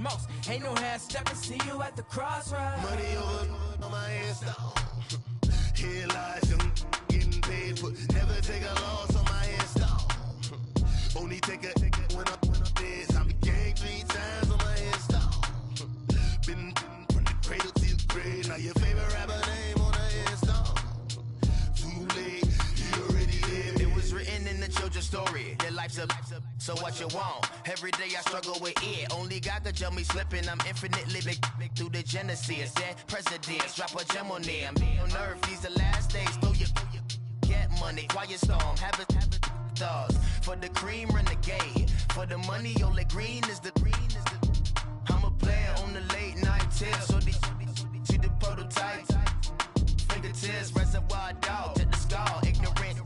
most. Ain't no half stepping, see you at the crossroads. Money over on my headstone. Here lies young getting paid for. Never take a loss on my headstone. Only take a when I'm dead. I be gang 3 times on my headstone. Been from the cradle to the grave. Now your favorite rapper name on a headstone. Too late, you already dead. It was written in the children's story. Their life's a so what you want? Every day I struggle with it. Only God could tell me slipping. I'm infinitely big through the genesis. Dead presidents, drop a gem on there. I'm on earth, these the last days. Throw your get money, quiet storm, have it thoughts. For the cream, renegade. For the money, only green is the I'm a player on the late night tip. So these see the prototype. Fingertips, reservoir dog, to the skull. Ignorant,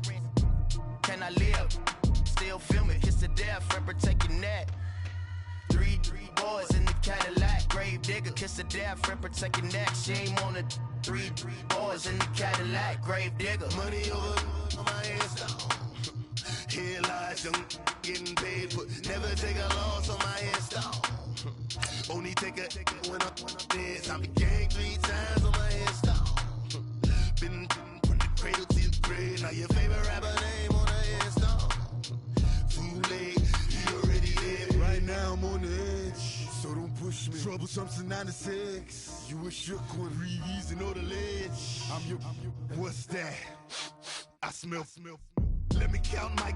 can I live? Still film it, kiss to death, and protect your neck. Three boys in the Cadillac, grave digger, kiss to death, and protect your neck. Shame on the three boys in the Cadillac, grave digger. Money over on my headstone. Here lies young, getting paid for. Never take a loss on my headstone. Only take a when I'm dead. I be gang 3 times on my headstone. Been from the cradle to the grave. Now your favorite rapper name on a headstone. Too late, you already dead. Right now I'm on the edge, so don't push me. Troublesome to 96. You a shook one, breathe easy, know the ledge. I'm your, what's that? I smell. Let me count my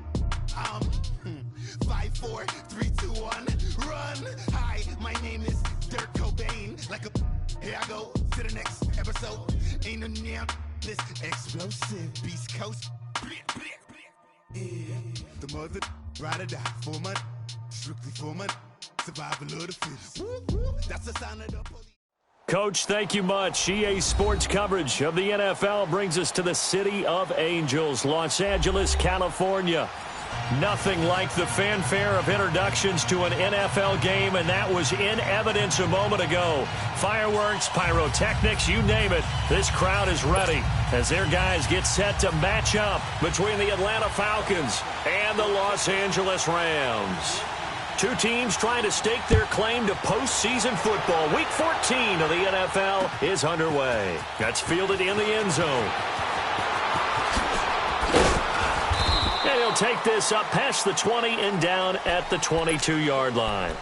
5, 4, 3, 2, 1, run. Hi, my name is Dirk Cobain. Like a here I go to the next episode. Ain't no damn this explosive Beast Coast. Yeah. The mother ride or die for my strictly for my survival of the fittest. That's the sign of the police. Coach, thank you much. EA Sports coverage of the NFL brings us to the City of Angels, Los Angeles, California. Nothing like the fanfare of introductions to an NFL game, and that was in evidence a moment ago. Fireworks, pyrotechnics, you name it. This crowd is ready as their guys get set to match up between the Atlanta Falcons and the Los Angeles Rams. Two teams trying to stake their claim to postseason football. Week 14 of the NFL is underway. That's fielded in the end zone. And he'll take this up past the 20 and down at the 22-yard line.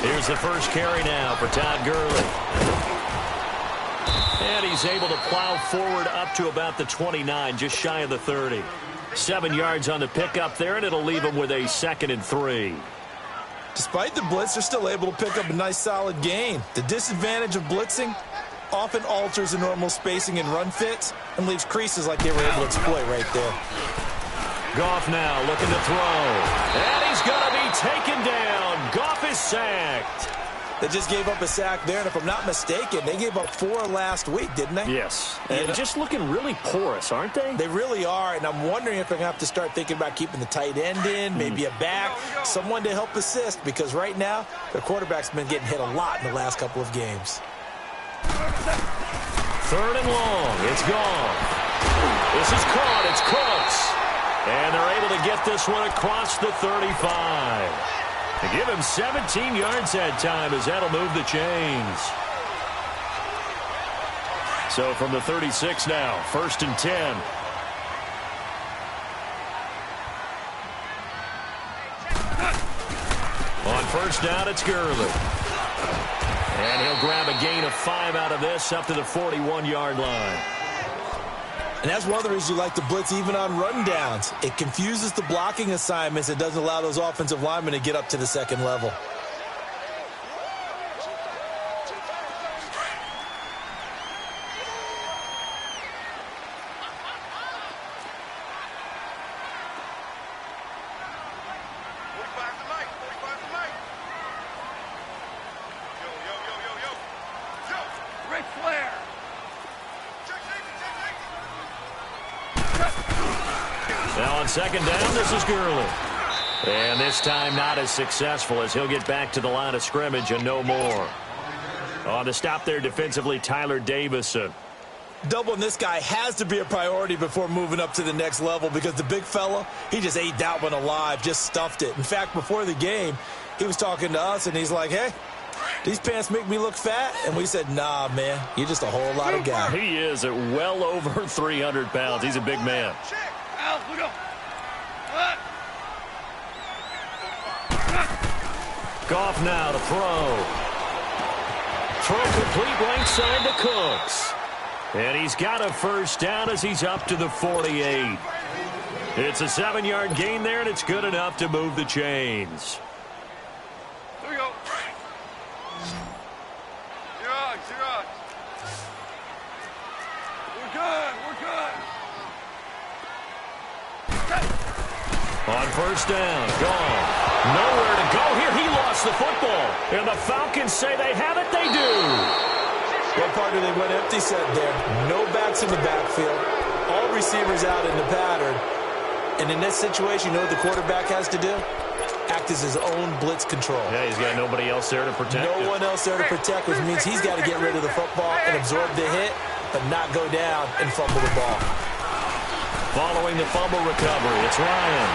Here's the first carry now for Todd Gurley. And he's able to plow forward up to about the 29, just shy of the 30. 7 yards on the pickup there, and it'll leave him with a 2nd and 3. Despite the blitz, they're still able to pick up a nice solid gain. The disadvantage of blitzing often alters the normal spacing and run fits and leaves creases like they were able to exploit right there. Goff now looking to throw. And he's going to be taken down. Goff is sacked. They just gave up a sack there, and if I'm not mistaken, they gave up 4 last week, didn't they? Yes. And just looking really porous, aren't they? They really are, and I'm wondering if they're going to have to start thinking about keeping the tight end in, maybe a back, someone to help assist, because right now, their quarterback's been getting hit a lot in the last couple of games. 3rd and long. It's gone. This is caught. It's Cooks. And they're able to get this one across the 35. They give him 17 yards that time as that'll move the chains. So from the 36 now, 1st and 10. On 1st down, it's Gurley. And he'll grab a gain of 5 out of this up to the 41-yard line. And that's one of the reasons you like to blitz even on rundowns. It confuses the blocking assignments. It doesn't allow those offensive linemen to get up to the 2nd level. Now on second down, this is Gurley. And this time not as successful as he'll get back to the line of scrimmage and no more. On the stop there defensively, Tyler Davison. Doubling this guy has to be a priority before moving up to the next level because the big fella, he just ate that one alive, just stuffed it. In fact, before the game, he was talking to us, and he's like, hey, these pants make me look fat. And we said, nah, man, you're just a whole lot of guy. He is at well over 300 pounds. He's a big man. Goff now to throw. Throw complete right side to Cooks. And he's got a first down as he's up to the 48. It's a 7-yard gain there, and it's good enough to move the chains. Here we go. You're on. We're good. On first down, gone. Nowhere to go here. He lost the football. And the Falcons say they have it. They do. Well, partner, they went empty set there. No backs in the backfield. All receivers out in the pattern. And in this situation, you know what the quarterback has to do? Act as his own blitz control. Yeah, he's got nobody else there to protect him. No one else there to protect, which means he's got to get rid of the football and absorb the hit, but not go down and fumble the ball. Following the fumble recovery, it's Ryan.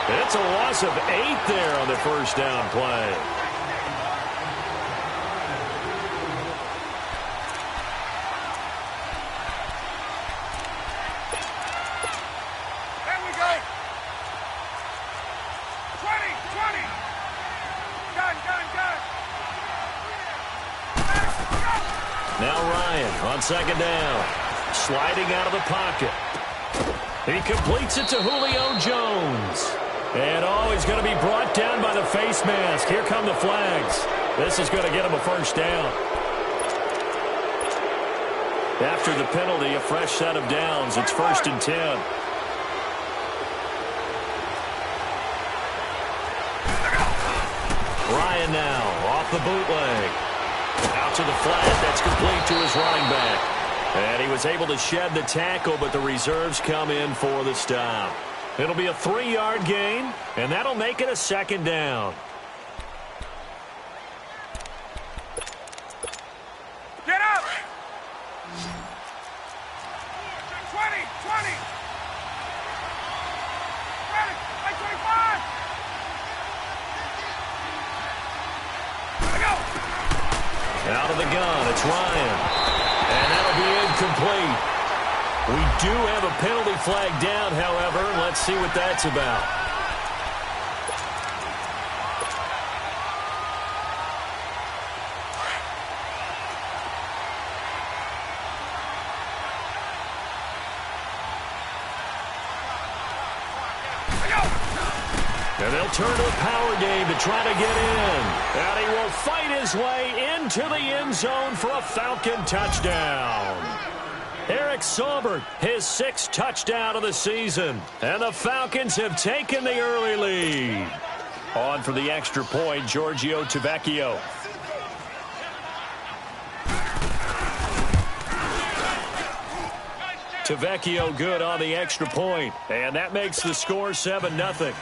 It's a loss of 8 there on the first down play. Now Ryan on second down. Sliding out of the pocket. He completes it to Julio Jones. And he's going to be brought down by the face mask. Here come the flags. This is going to get him a first down. After the penalty, a fresh set of downs. It's 1st and 10. Ryan now off the bootleg. Out to the flat. That's complete to his running back. And he was able to shed the tackle, but the reserves come in for the stop. It'll be a 3-yard gain, and that'll make it a second down. Get up! 20! 25! Out of the gun, it's Ryan. And that'll be incomplete. We do have a penalty flag down, however. Let's see what that's about. And they'll turn to a power game to try to get in. And he will fight his way into the end zone for a Falcon touchdown. Eric Saubert, his 6th touchdown of the season. And the Falcons have taken the early lead. On for the extra point, Giorgio Tavecchio. Tavecchio good on the extra point. And that makes the score 7-0.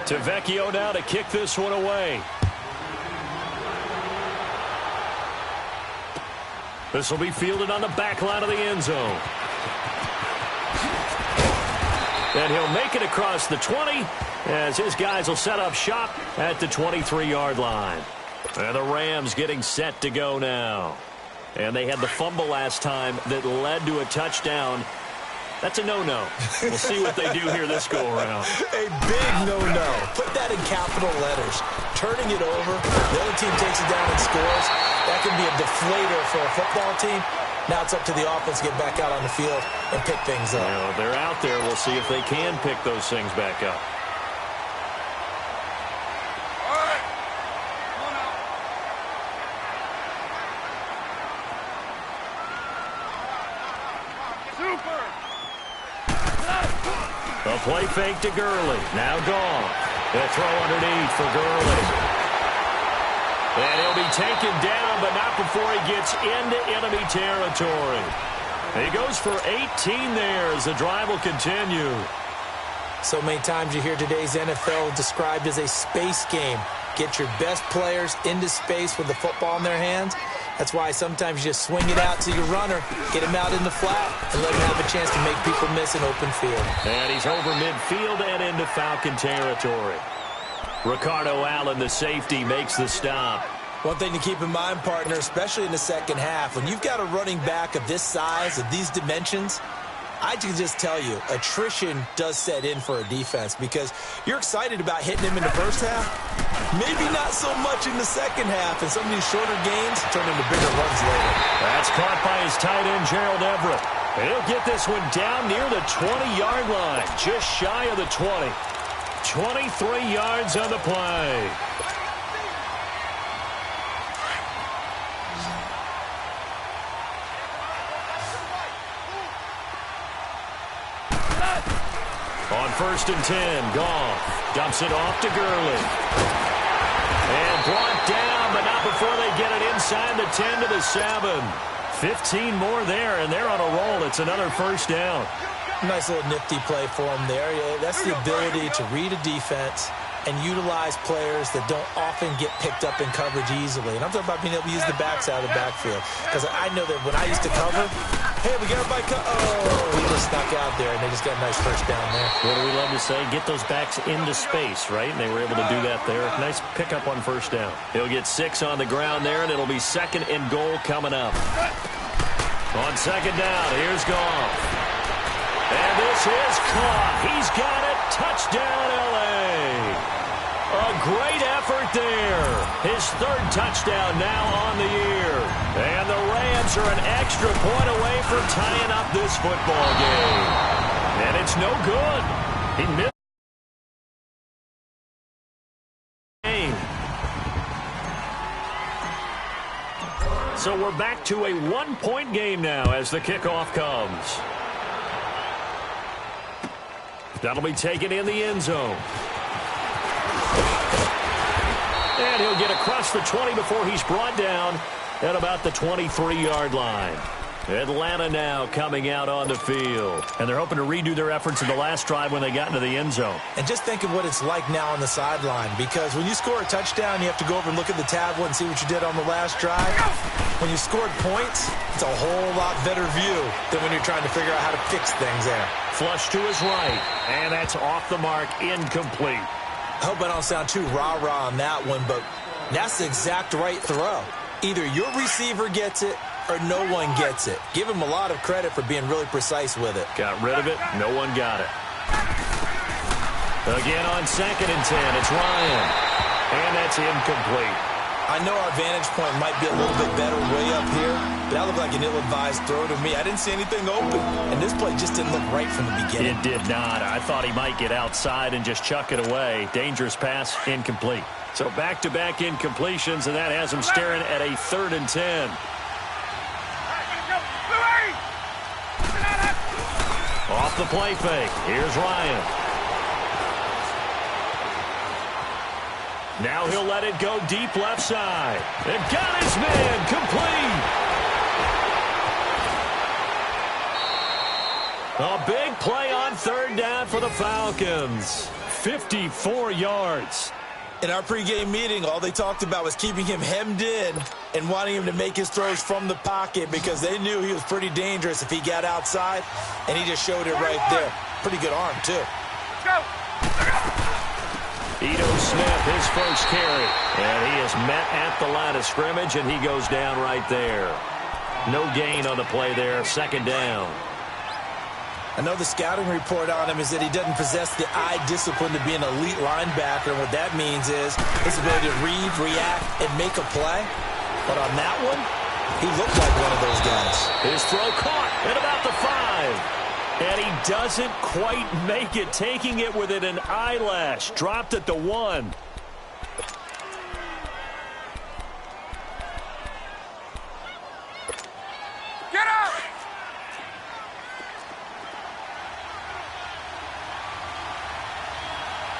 Tavecchio now to kick this one away. This will be fielded on the back line of the end zone. And he'll make it across the 20 as his guys will set up shop at the 23-yard line. And the Rams getting set to go now. And they had the fumble last time that led to a touchdown. That's a no-no. We'll see what they do here this go-around. A big no-no. Put that in capital letters. Turning it over, the other team takes it down and scores. That can be a deflator for a football team. Now it's up to the offense to get back out on the field and pick things up. You know, they're out there. We'll see if they can pick those things back up. A play fake to Gurley. Now gone. They'll throw underneath for Gurley. And he'll be taken down, but not before he gets into enemy territory. He goes for 18 there as the drive will continue. So many times you hear today's NFL described as a space game. Get your best players into space with the football in their hands. That's why sometimes you just swing it out to your runner, get him out in the flat, and let him have a chance to make people miss an open field. And he's over midfield and into Falcon territory. Ricardo Allen, the safety, makes the stop. One thing to keep in mind, partner, especially in the second half, when you've got a running back of this size, of these dimensions, I can just tell you, attrition does set in for a defense because you're excited about hitting him in the first half. Maybe not so much in the second half, and some of these shorter gains turn into bigger runs later. That's caught by his tight end, Gerald Everett. And he'll get this one down near the 20-yard line, just shy of the 20. 23 yards on the play. On 1st and 10, Goff dumps it off to Gurley. And brought down, but not before they get it inside the 10 to the 7. 15 more there, and they're on a roll. It's another first down. Nice little nifty play for him there. That's the ability to read a defense and utilize players that don't often get picked up in coverage easily. And I'm talking about being able to use the backside of the backfield. Because I know that when I used to cover, hey, we got everybody he just snuck out there, and they just got a nice first down there. What do we love to say? Get those backs into space, right? And they were able to do that there. Nice pickup on first down. He'll get 6 on the ground there, and it'll be 2nd and goal coming up. On 2nd down, here's Goff. And this is caught. He's got it. Touchdown, L.A. A great effort there. His 3rd touchdown now on the year. And the Rams are an extra point away from tying up this football game. And it's no good. He missed the game. So we're back to a 1-point game now as the kickoff comes. That'll be taken in the end zone. And he'll get across the 20 before he's brought down at about the 23-yard line. Atlanta now coming out on the field. And they're hoping to redo their efforts in the last drive when they got into the end zone. And just think of what it's like now on the sideline. Because when you score a touchdown, you have to go over and look at the tablet and see what you did on the last drive. When you scored points, it's a whole lot better view than when you're trying to figure out how to fix things there. Flush to his right. And that's off the mark, incomplete. I hope I don't sound too rah-rah on that one, but that's the exact right throw. Either your receiver gets it or no one gets it. Give him a lot of credit for being really precise with it. Got rid of it. No one got it. Again on 2nd and 10. It's Ryan. And that's incomplete. I know our vantage point might be a little bit better way up here, but that looked like an ill-advised throw to me. I didn't see anything open, and this play just didn't look right from the beginning. It did not. I thought he might get outside and just chuck it away. Dangerous pass, incomplete. So back-to-back incompletions, and that has him staring at a 3rd and 10. Off the play fake. Here's Ryan. Now he'll let it go deep left side. And got his man complete. A big play on 3rd down for the Falcons. 54 yards. In our pregame meeting, all they talked about was keeping him hemmed in and wanting him to make his throws from the pocket because they knew he was pretty dangerous if he got outside, and he just showed it right there. Pretty good arm, too. Go! Ito Smith, his first carry. And he is met at the line of scrimmage, and he goes down right there. No gain on the play there. 2nd down. I know the scouting report on him is that he doesn't possess the eye discipline to be an elite linebacker. And what that means is his ability to read, react, and make a play. But on that one, he looked like one of those guys. His throw caught at about the 5. And he doesn't quite make it, taking it within an eyelash. Dropped at the 1. Get up!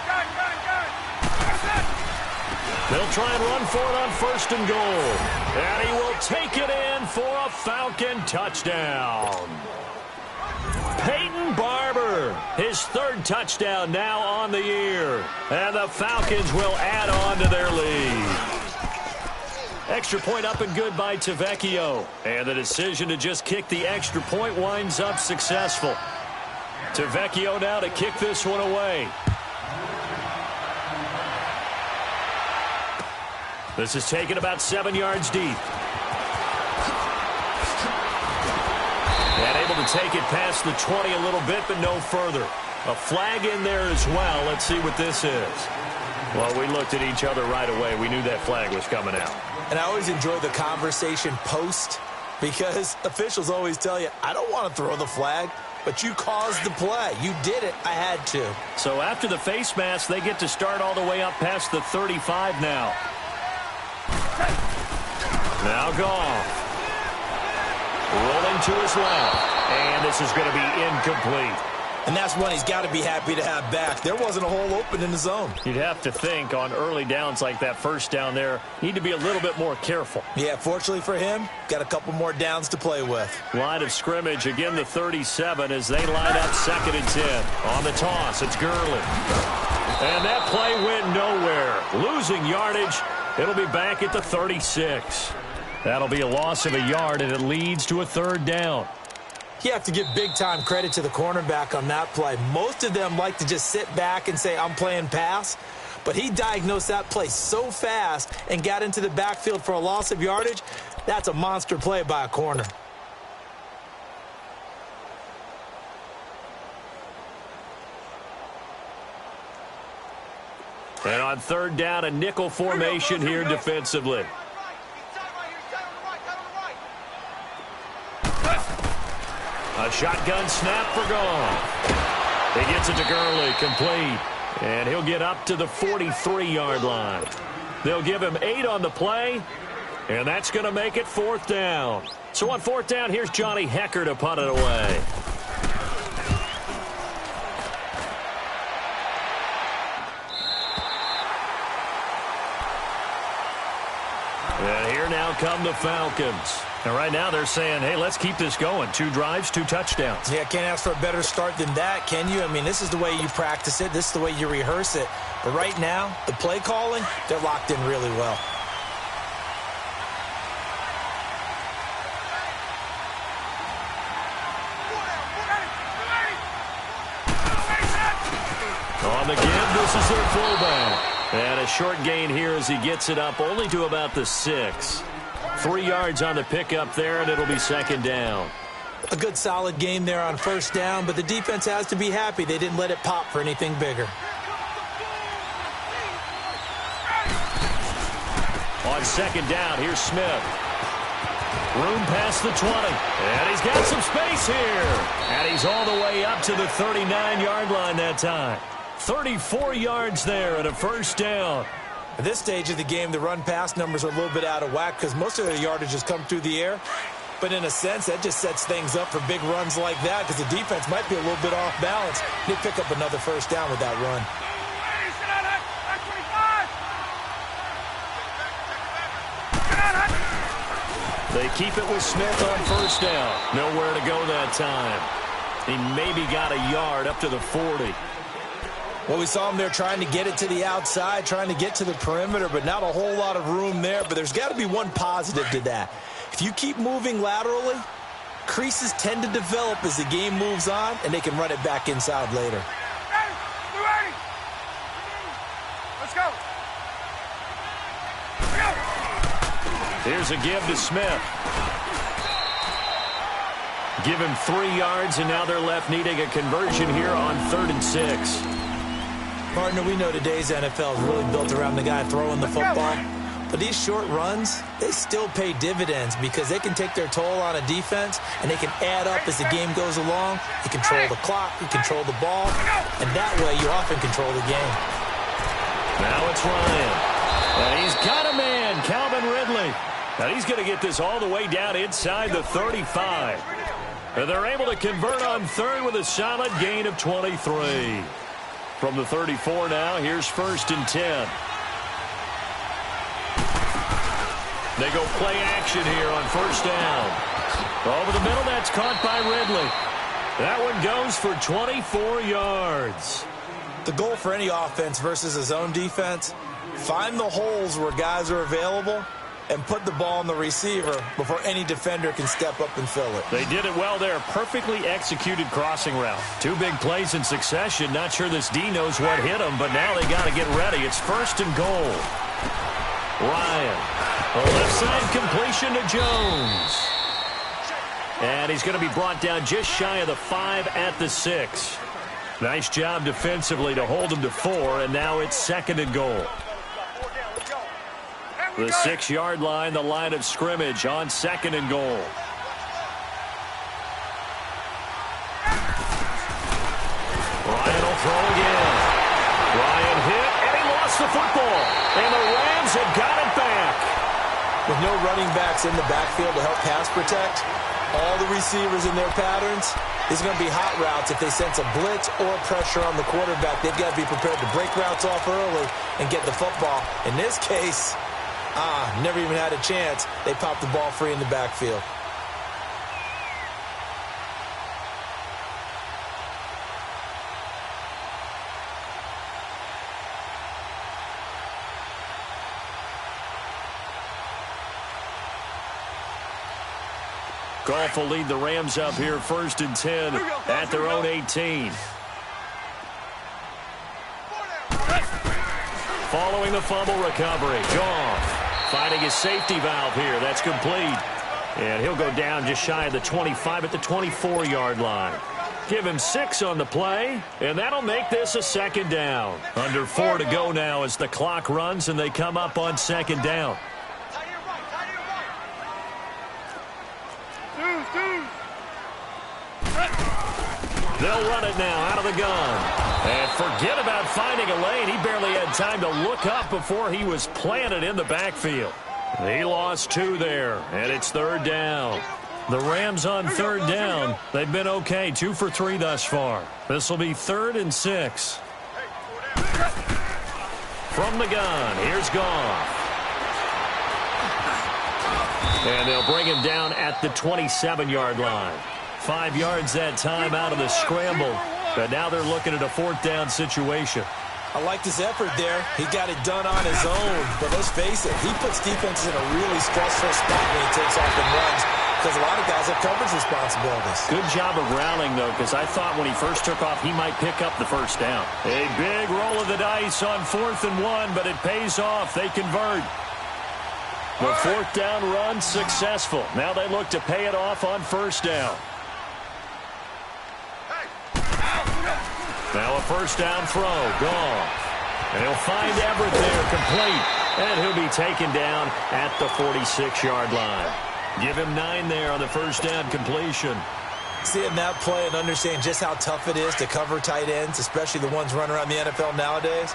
Gun! They'll try and run for it on 1st and goal. And he will take it in for a Falcon touchdown. Peyton Barber, his 3rd touchdown now on the year. And the Falcons will add on to their lead. Extra point up and good by Tavecchio. And the decision to just kick the extra point winds up successful. Tavecchio now to kick this one away. This is taken about 7 yards deep. And able to take it past the 20 a little bit, but no further. A flag in there as well. Let's see what this is. Well, we looked at each other right away. We knew that flag was coming out. And I always enjoy the conversation post because officials always tell you, I don't want to throw the flag, but you caused the play. You did it. I had to. So after the face mask, they get to start all the way up past the 35 now. Now Goff. Rolling to his left. And this is going to be incomplete. And that's one he's got to be happy to have back. There wasn't a hole open in the zone. You'd have to think on early downs like that first down there, need to be a little bit more careful. Yeah, fortunately for him, got a couple more downs to play with. Line of scrimmage, again the 37 as they line up 2nd and 10. On the toss, it's Gurley. And that play went nowhere. Losing yardage, it'll be back at the 36. That'll be a loss of a yard, and it leads to a 3rd down. You have to give big-time credit to the cornerback on that play. Most of them like to just sit back and say, I'm playing pass. But he diagnosed that play so fast and got into the backfield for a loss of yardage. That's a monster play by a corner. And on 3rd down, a nickel formation here defensively. A shotgun snap for Goff. He gets it to Gurley, complete. And he'll get up to the 43-yard line. They'll give him 8 on the play, and that's going to make it 4th down. So on 4th down, here's Johnny Hecker to punt it away. And here now come the Falcons. And right now they're saying, hey, let's keep this going. 2 drives, 2 touchdowns. Yeah, can't ask for a better start than that, can you? I mean, this is the way you practice it. This is the way you rehearse it. But right now, the play calling, they're locked in really well. On the give, this is their fullback. And a short gain here as he gets it up only to about the 6. 3 yards on the pickup there, and it'll be 2nd down. A good solid game there on 1st down, but the defense has to be happy they didn't let it pop for anything bigger. On 2nd down, here's Smith. Room past the 20. And he's got some space here. And he's all the way up to the 39-yard line that time. 34 yards there and a 1st down. At this stage of the game, the run-pass numbers are a little bit out of whack because most of their yardage has come through the air. But in a sense, that just sets things up for big runs like that because the defense might be a little bit off balance. They pick up another 1st down with that run. They keep it with Smith on 1st down. Nowhere to go that time. He maybe got a yard up to the 40. Well, we saw him there trying to get it to the outside, trying to get to the perimeter, but not a whole lot of room there. But there's got to be one positive to that. If you keep moving laterally, creases tend to develop as the game moves on, and they can run it back inside later. Ready? Let's go. Here's a give to Smith. Give him 3 yards, and now they're left needing a conversion here on 3rd and 6. Partner, we know today's NFL is really built around the guy throwing the football. But these short runs, they still pay dividends because they can take their toll on a defense, and they can add up as the game goes along. You control the clock, you control the ball, and that way you often control the game. Now it's Ryan. And he's got a man, Calvin Ridley. And he's going to get this all the way down inside the 35. And they're able to convert on 3rd with a solid gain of 23. From the 34 now, here's 1st and 10. They go play action here on first down. Over the middle, that's caught by Ridley. That one goes for 24 yards. The goal for any offense versus a zone defense, find the holes where guys are available and put the ball on the receiver before any defender can step up and fill it. They did it well there. Perfectly executed crossing route. 2 big plays in succession. Not sure this D knows what hit him, but now they got to get ready. It's first and goal. Ryan. A left side completion to Jones. And he's going to be brought down just shy of the 5 at the 6. Nice job defensively to hold him to 4, and now it's second and goal. The 6-yard line, the line of scrimmage on second and goal. Ryan will throw again. Ryan hit, and he lost the football. And the Rams have got it back. With no running backs in the backfield to help pass protect, all the receivers in their patterns, there's going to be hot routes if they sense a blitz or pressure on the quarterback. They've got to be prepared to break routes off early and get the football. In this case, never even had a chance. They popped the ball free in the backfield. Goff will lead the Rams up here first and 10 at their own 18. Following the fumble recovery, Goff finding his safety valve here. That's complete. And he'll go down just shy of the 25 at the 24-yard line. Give him 6 on the play, and that'll make this a second down. Under 4 to go now as the clock runs and they come up on second down. They'll run it now out of the gun. And forget about finding a lane. He barely had time to look up before he was planted in the backfield. He lost 2 there, and it's third down. The Rams on third down. They've been okay, 2 for 3 thus far. This will be 3rd and 6. From the gun, here's Goff. And they'll bring him down at the 27-yard line. 5 yards that time out of the scramble. But now they're looking at a 4th down situation. I liked his effort there. He got it done on his own. But let's face it, he puts defenses in a really stressful spot when he takes off and runs because a lot of guys have coverage responsibilities. Good job of rallying, though, because I thought when he first took off, he might pick up the first down. A big roll of the dice on 4th and 1, but it pays off. They convert. The 4th down run successful. Now they look to pay it off on first down. Now a first down throw, Goff. And he'll find Everett there, complete. And he'll be taken down at the 46-yard line. Give him 9 there on the first down completion. Seeing that play and understanding just how tough it is to cover tight ends, especially the ones running around the NFL nowadays,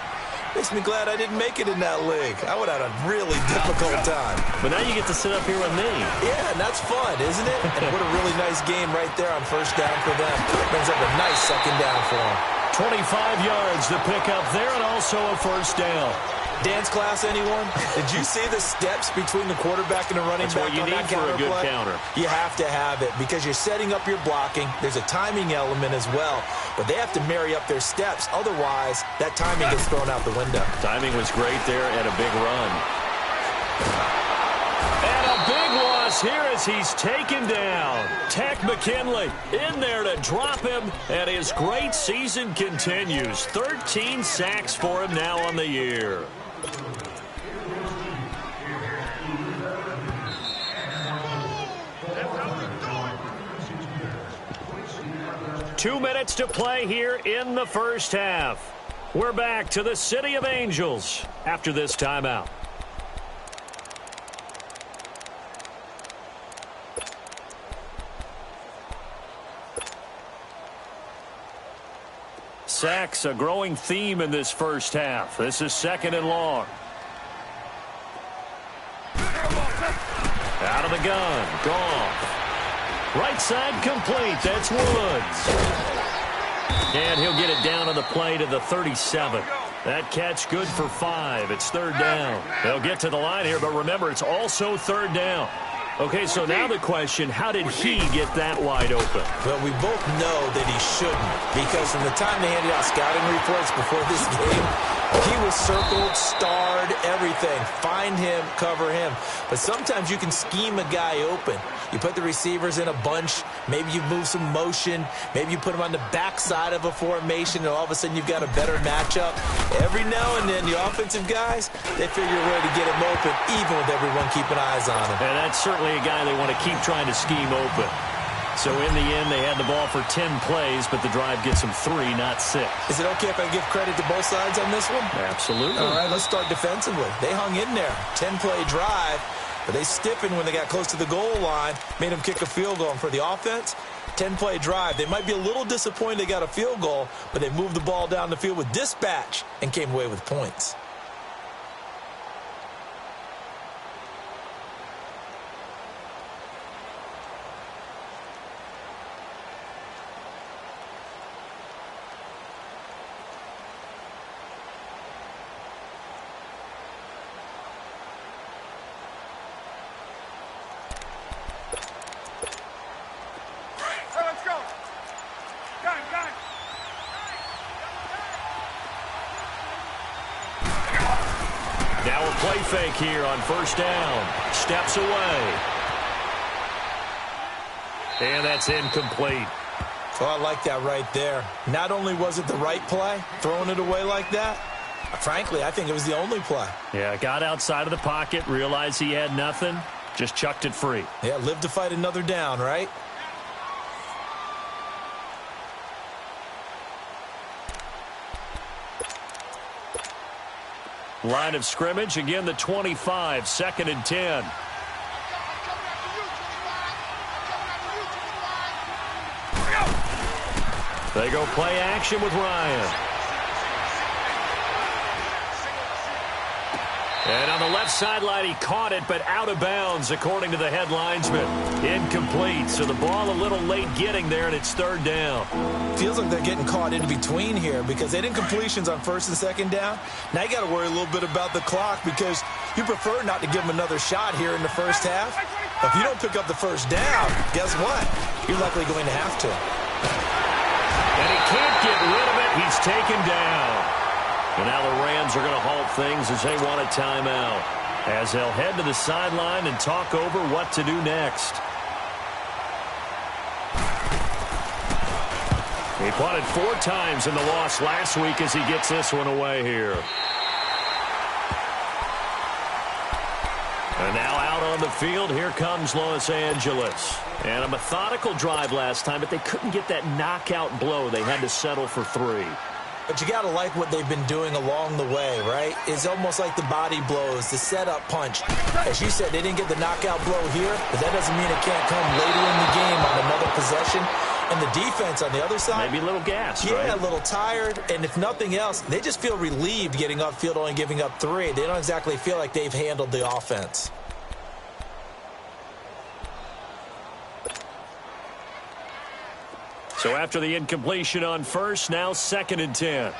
makes me glad I didn't make it in that league. I would have had a really difficult time. But now you get to sit up here with me. Yeah, and that's fun, isn't it? And what a really nice game right there on first down for them. Brings up a nice second down for them. 25 yards to pick up there and also a first down. Dance class, anyone? Did you see the steps between the quarterback and the running back on that counter play? That's what you need for a good counter. You have to have it because you're setting up your blocking. There's a timing element as well. But they have to marry up their steps. Otherwise, that timing gets thrown out the window. Timing was great there and a big run. And a big loss here as he's taken down. Tech McKinley in there to drop him, and his great season continues. 13 sacks for him now on the year. Two minutes to play here in the first half. We're back to the City of Angels after this timeout. Sacks, a growing theme in this first half. This is 2nd and long. Out of the gun, Goff. Right side complete, that's Woods. And he'll get it down on the play to the 37. That catch good for 5. It's third down. They'll get to the line here, but remember, it's also third down. Okay, so now the question, how did he get that wide open? Well, we both know that he shouldn't, because from the time they handed out scouting reports before this game, he was circled, starred, everything. Find him, cover him. But sometimes you can scheme a guy open. You put the receivers in a bunch. Maybe you move some motion. Maybe you put them on the backside of a formation, and all of a sudden you've got a better matchup. Every now and then, the offensive guys, they figure a way to get him open, even with everyone keeping eyes on him. And that's certainly a guy they want to keep trying to scheme open. So in the end, they had the ball for 10 plays, but the drive gets them 3, not 6. Is it okay if I give credit to both sides on this one? Absolutely. All right, let's start defensively. They hung in there. 10-play drive, but they stiffened when they got close to the goal line, made them kick a field goal. And for the offense, 10-play drive. They might be a little disappointed they got a field goal, but they moved the ball down the field with dispatch and came away with points. Now a play fake here on first down. Steps away. And that's incomplete. Oh, I like that right there. Not only was it the right play, throwing it away like that, frankly, I think it was the only play. Yeah, got outside of the pocket, realized he had nothing, just chucked it free. Yeah, live to fight another down, right? Line of scrimmage, again the 25, 2nd and 10. They go play action with Ryan. And on the left sideline, he caught it, but out of bounds, according to the head linesman. Incomplete, so the ball a little late getting there, and it's third down. Feels like they're getting caught in between here because they didn't completions on first and second down. Now you got to worry a little bit about the clock because you prefer not to give them another shot here in the first half. If you don't pick up the first down, guess what? You're likely going to have to. And he can't get rid of it. He's taken down. And now the Rams are going to halt things as they want a timeout, as they'll head to the sideline and talk over what to do next. He punted 4 times in the loss last week as he gets this one away here. And now out on the field, here comes Los Angeles. And a methodical drive last time, but they couldn't get that knockout blow. They had to settle for 3. But you got to like what they've been doing along the way, right? It's almost like the body blows, the setup punch. As you said, they didn't get the knockout blow here, but that doesn't mean it can't come later in the game on another possession. And the defense on the other side, maybe a little gas, yeah, right? A little tired. And if nothing else, they just feel relieved getting upfield, only giving up 3. They don't exactly feel like they've handled the offense. So after the incompletion on first, now 2nd and 10.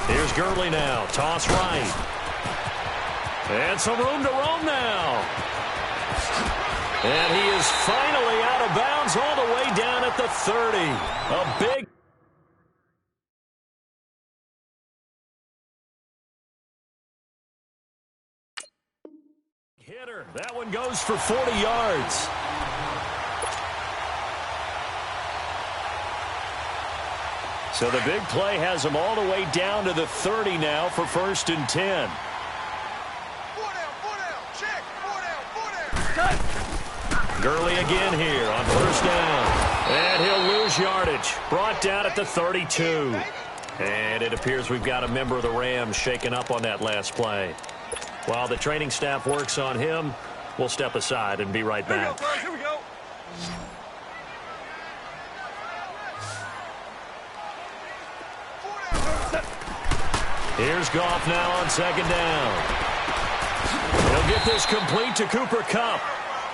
Here's Gurley now. Toss right. And some room to roam now. And he is finally out of bounds all the way down at the 30. A big hitter. That one goes for 40 yards. So the big play has him all the way down to the 30 now for 1st and 10. Gurley again here on first down. And he'll lose yardage. Brought down at the 32. And it appears we've got a member of the Rams shaken up on that last play. While the training staff works on him, we'll step aside and be right back. Here we go. Here's Goff now on 2nd down. He'll get this complete to Cooper Kupp.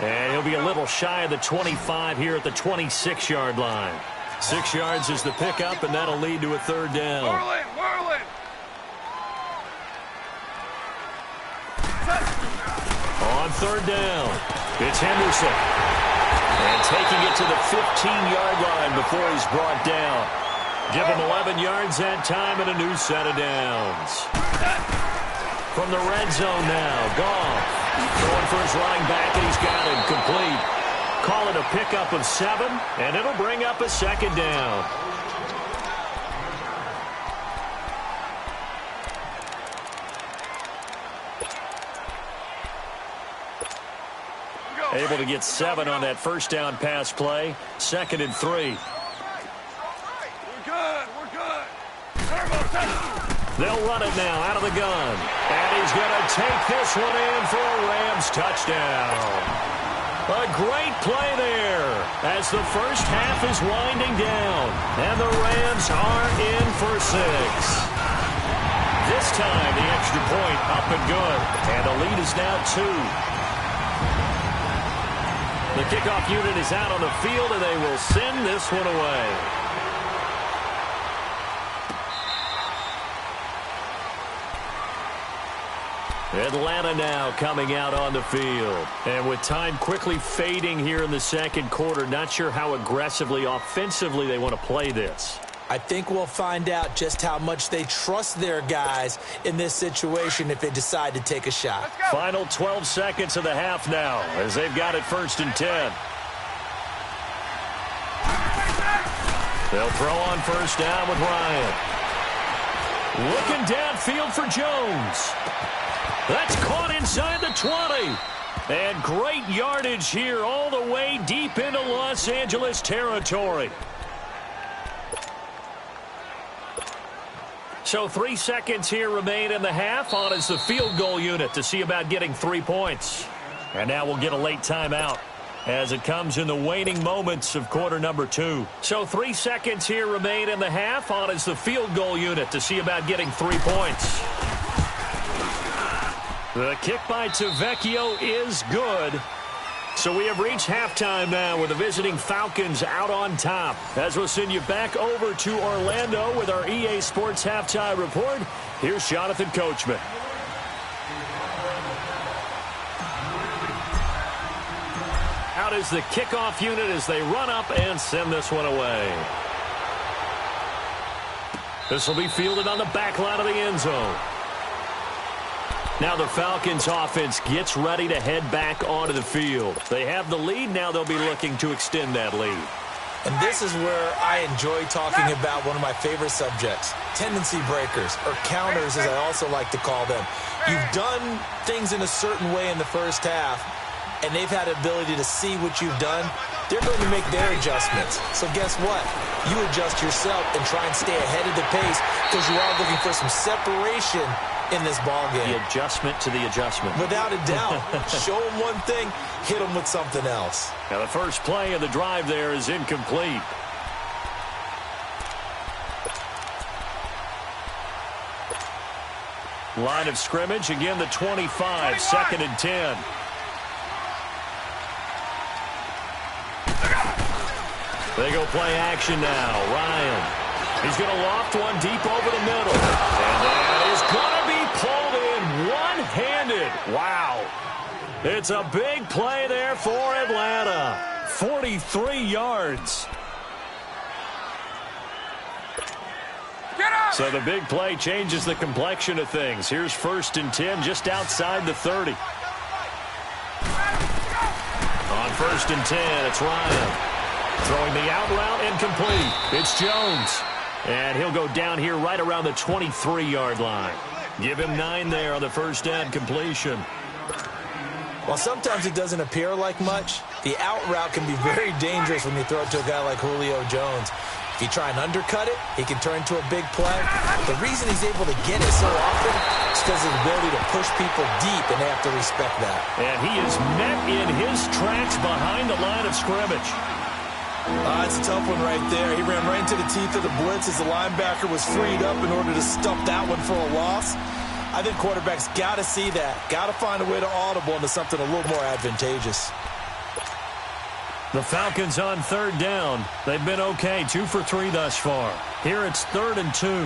And he'll be a little shy of the 25 here at the 26-yard line. 6 yards is the pickup, and that'll lead to a third down. Whirl in. On third down, it's Henderson. And taking it to the 15-yard line before he's brought down. Give him 11 yards that time and a new set of downs. From the red zone now, Goff. Going for his running back, and he's got him complete. Call it a pickup of 7, and it'll bring up a second down. Able to get 7 on that first down pass play. 2nd and 3. We're good. They'll run it now out of the gun. And he's going to take this one in for a Rams touchdown. A great play there as the first half is winding down. And the Rams are in for 6. This time the extra point up and good. And the lead is now 2. The kickoff unit is out on the field, and they will send this one away. Atlanta now coming out on the field. And with time quickly fading here in the second quarter, not sure how aggressively, offensively they want to play this. I think we'll find out just how much they trust their guys in this situation if they decide to take a shot. Final 12 seconds of the half now as they've got it 1st and 10. They'll throw on first down with Ryan. Looking downfield for Jones. That's caught inside the 20. And great yardage here all the way deep into Los Angeles territory. So 3 seconds here remain in the half. On is the field goal unit to see about getting 3 points. And now we'll get a late timeout as it comes in the waning moments of quarter number 2. So 3 seconds here remain in the half. On is the field goal unit to see about getting 3 points. The kick by Tavecchio is good. So we have reached halftime now with the visiting Falcons out on top. As we'll send you back over to Orlando with our EA Sports Halftime Report, here's Jonathan Coachman. Out is the kickoff unit as they run up and send this one away. This will be fielded on the back line of the end zone. Now the Falcons offense gets ready to head back onto the field. They have the lead. Now they'll be looking to extend that lead. And this is where I enjoy talking about one of my favorite subjects, tendency breakers, or counters as I also like to call them. You've done things in a certain way in the first half, and they've had the ability to see what you've done. They're going to make their adjustments. So guess what? You adjust yourself and try and stay ahead of the pace because you are looking for some separation in this ball game. The adjustment to the adjustment. Without a doubt. Show them one thing, hit them with something else. Now the first play of the drive there is incomplete. Line of scrimmage, again the 25, 2nd and 10. They go play action now. Ryan. He's going to loft one deep over the middle. And that is going to be pulled in one-handed. Wow. It's a big play there for Atlanta. 43 yards. So the big play changes the complexion of things. Here's 1st and 10 just outside the 30. On 1st and 10, it's Ryan. Throwing the out route incomplete. It's Jones. And he'll go down here right around the 23-yard line. Give him 9 there on the first down completion. While sometimes it doesn't appear like much, the out route can be very dangerous when you throw it to a guy like Julio Jones. If you try and undercut it, he can turn into a big play. The reason he's able to get it so often is because of his ability to push people deep, and they have to respect that. And he is met in his tracks behind the line of scrimmage. It's a tough one right there. He ran right into the teeth of the blitz as the linebacker was freed up in order to stuff that one for a loss. I think quarterbacks got to see that. Got to find a way to audible into something a little more advantageous. The Falcons on 3rd down. They've been okay, 2 for 3 thus far. Here it's 3rd and 2. 20.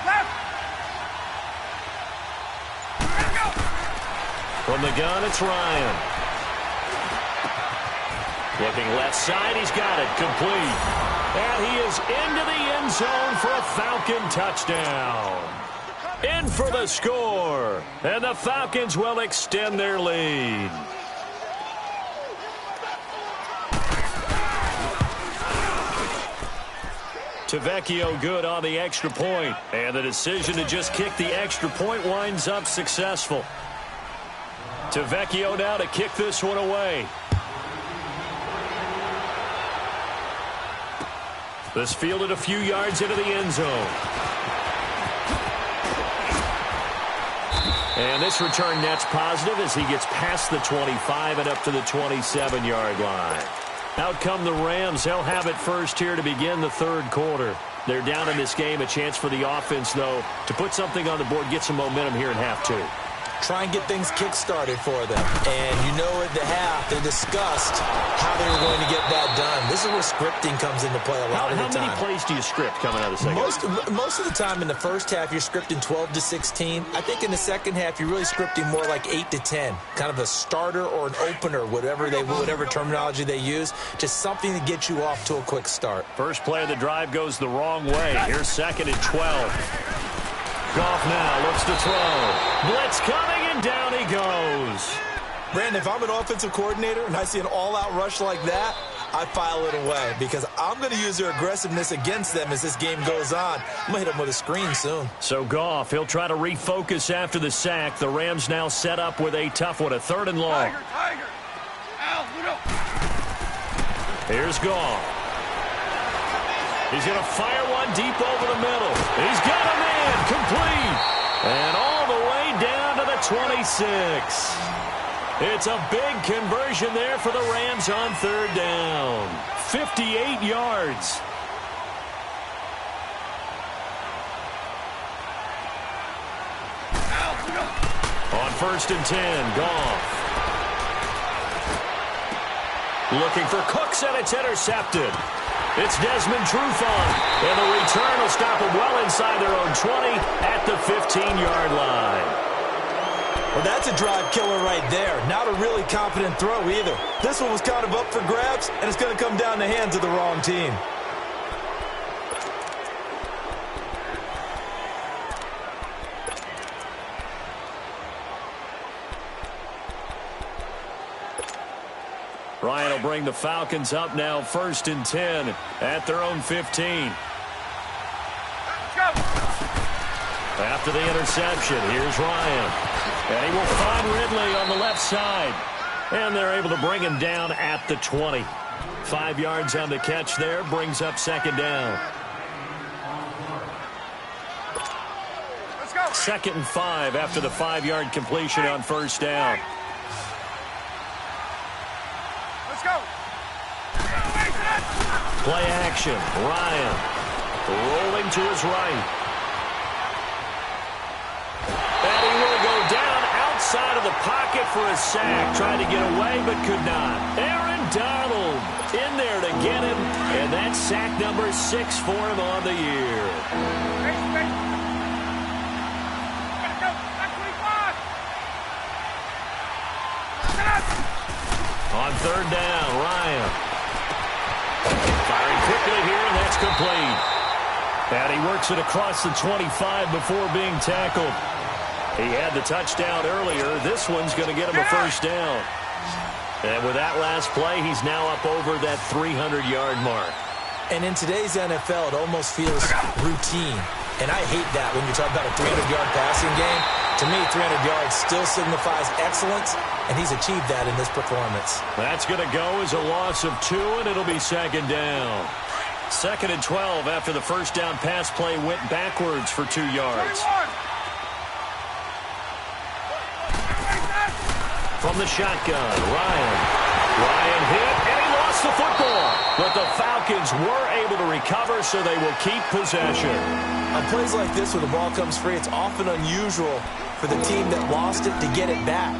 Left. Let's go. From the gun, it's Ryan. Looking left side, he's got it, complete. And he is into the end zone for a Falcon touchdown. In for the score. And the Falcons will extend their lead. Tavecchio good on the extra point. And the decision to just kick the extra point winds up successful. Tavecchio now to kick this one away. This fielded a few yards into the end zone. And this return net's positive as he gets past the 25 and up to the 27-yard line. Out come the Rams. They'll have it first here to begin the 3rd quarter. They're down in this game. A chance for the offense, though, to put something on the board, get some momentum here in half 2. Try and get things kick-started for them. And you know at the half, they discussed how they were going to get that done. This is where scripting comes into play a lot of the time. How many plays do you script coming out of the second? Most of the time in the first half, you're scripting 12 to 16. I think in the second half, you're really scripting more like 8 to 10. Kind of a starter or an opener, whatever terminology they use. Just something to get you off to a quick start. First play of the drive goes the wrong way. Here's 2nd and 12. Goff now looks to throw. Blitz coming, and down he goes. Brandon, if I'm an offensive coordinator and I see an all-out rush like that, I file it away because I'm going to use their aggressiveness against them as this game goes on. I'm going to hit them with a screen soon. So Goff, he'll try to refocus after the sack. The Rams now set up with a tough one, a 3rd and long. Tiger. Al, Ludo. Here's Goff. He's going to fire one deep over the middle. He's got a man, complete. And all the way down to the 26. It's a big conversion there for the Rams on 3rd down. 58 yards. On 1st and 10, Goff. Looking for Cooks, and it's intercepted. It's Desmond Trufant, and the return will stop them well inside their own 20 at the 15-yard line. Well, that's a drive killer right there. Not a really confident throw either. This one was kind of up for grabs, and it's going to come down the hands of the wrong team. Ryan will bring the Falcons up now 1st and 10 at their own 15. Go. After the interception, here's Ryan. And he will find Ridley on the left side. And they're able to bring him down at the 20. 5 yards on the catch there, brings up 2nd down. Let's go. 2nd and 5 after the 5-yard completion on 1st down. Let's go. Play action. Ryan rolling to his right. And he will go down outside of the pocket for a sack. Tried to get away but could not. Aaron Donald in there to get him. And that's sack number 6 for him on the year. On 3rd down, Ryan. Firing quickly here, and that's complete. And he works it across the 25 before being tackled. He had the touchdown earlier. This one's going to get him a 1st down. And with that last play, he's now up over that 300-yard mark. And in today's NFL, it almost feels routine. And I hate that when you talk about a 300-yard passing game. To me, 300 yards still signifies excellence, and he's achieved that in this performance. That's going to go as a loss of 2, and it'll be 2nd down. 2nd and 12 after the 1st down pass play went backwards for 2 yards. 21. From the shotgun, Ryan. Ryan hit, and he lost the football. But the Falcons were able to recover, so they will keep possession. On plays like this, when the ball comes free, it's often unusual for the team that lost it to get it back.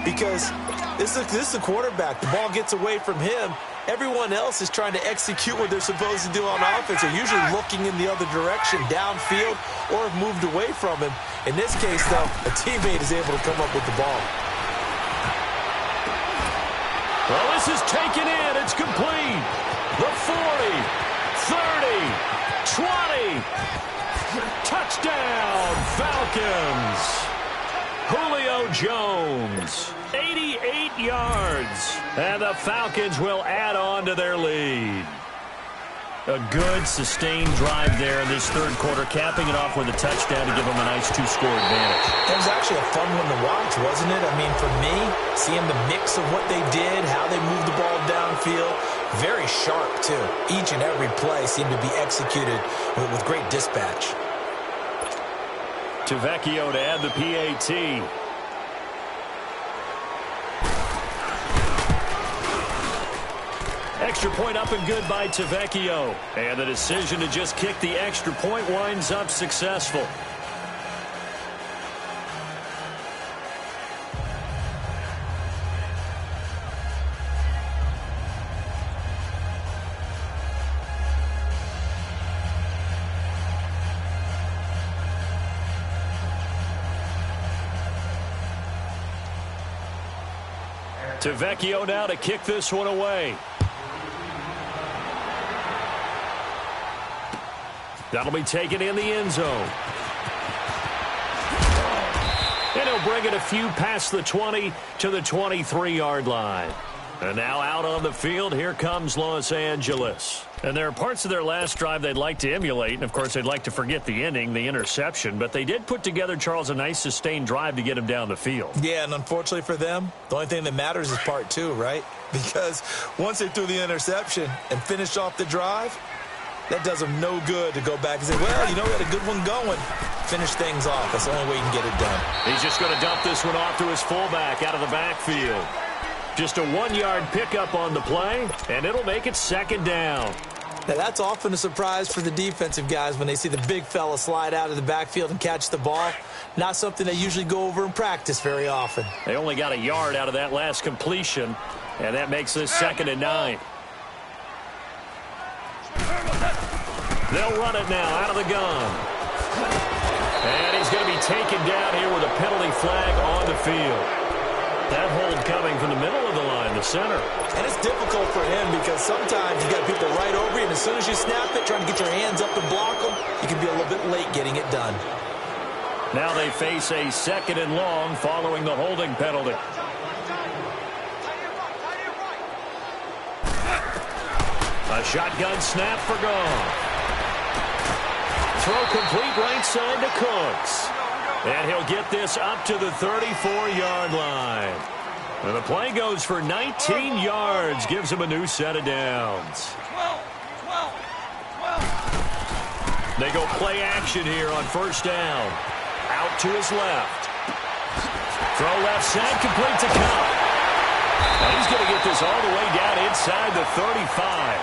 Because this is the quarterback. The ball gets away from him. Everyone else is trying to execute what they're supposed to do on offense. They're usually looking in the other direction, downfield, or have moved away from him. In this case, though, a teammate is able to come up with the ball. Well, this is taken in. It's complete. The 40, 30, 20. Touchdown, Falcons. Julio Jones, 88 yards. And the Falcons will add on to their lead. A good, sustained drive there in this third quarter, capping it off with a touchdown to give them a nice two-score advantage. It was actually a fun one to watch, wasn't it? I mean, for me, seeing the mix of what they did, how they moved the ball downfield, very sharp, too. Each and every play seemed to be executed with great dispatch. Tavecchio to add the PAT. Extra point up and good by Tavecchio. And the decision to just kick the extra point winds up successful. Tavecchio now to kick this one away. That'll be taken in the end zone. And he'll bring it a few past the 20 to the 23-yard line. And now out on the field, here comes Los Angeles. And there are parts of their last drive they'd like to emulate. And, of course, they'd like to forget the ending, the interception. But they did put together, Charles, a nice sustained drive to get him down the field. Yeah, and unfortunately for them, the only thing that matters is part two, right? Because once they threw the interception and finished off the drive, that does them no good to go back and say, well, you know, we had a good one going. Finish things off. That's the only way you can get it done. He's just going to dump this one off to his fullback out of the backfield. Just a 1-yard pickup on the play, and it'll make it second down. Now, that's often a surprise for the defensive guys when they see the big fella slide out of the backfield and catch the ball. Not something they usually go over in practice very often. They only got a yard out of that last completion, and that makes this 2nd and 9. They'll run it now out of the gun. And he's going to be taken down here with a penalty flag on the field. That hold coming from the middle of the line, the center. And it's difficult for him because sometimes you got people right over you, and as soon as you snap it, trying to get your hands up to block them, you can be a little bit late getting it done. Now they face a 2nd and long following the holding penalty. A shotgun snap for Gone. Throw complete right side to Cooks. And he'll get this up to the 34-yard line. And the play goes for 19 yards, gives him a new set of downs. 12. They go play action here on first down. Out to his left. Throw left side, complete to Cup. And he's going to get this all the way down inside the 35.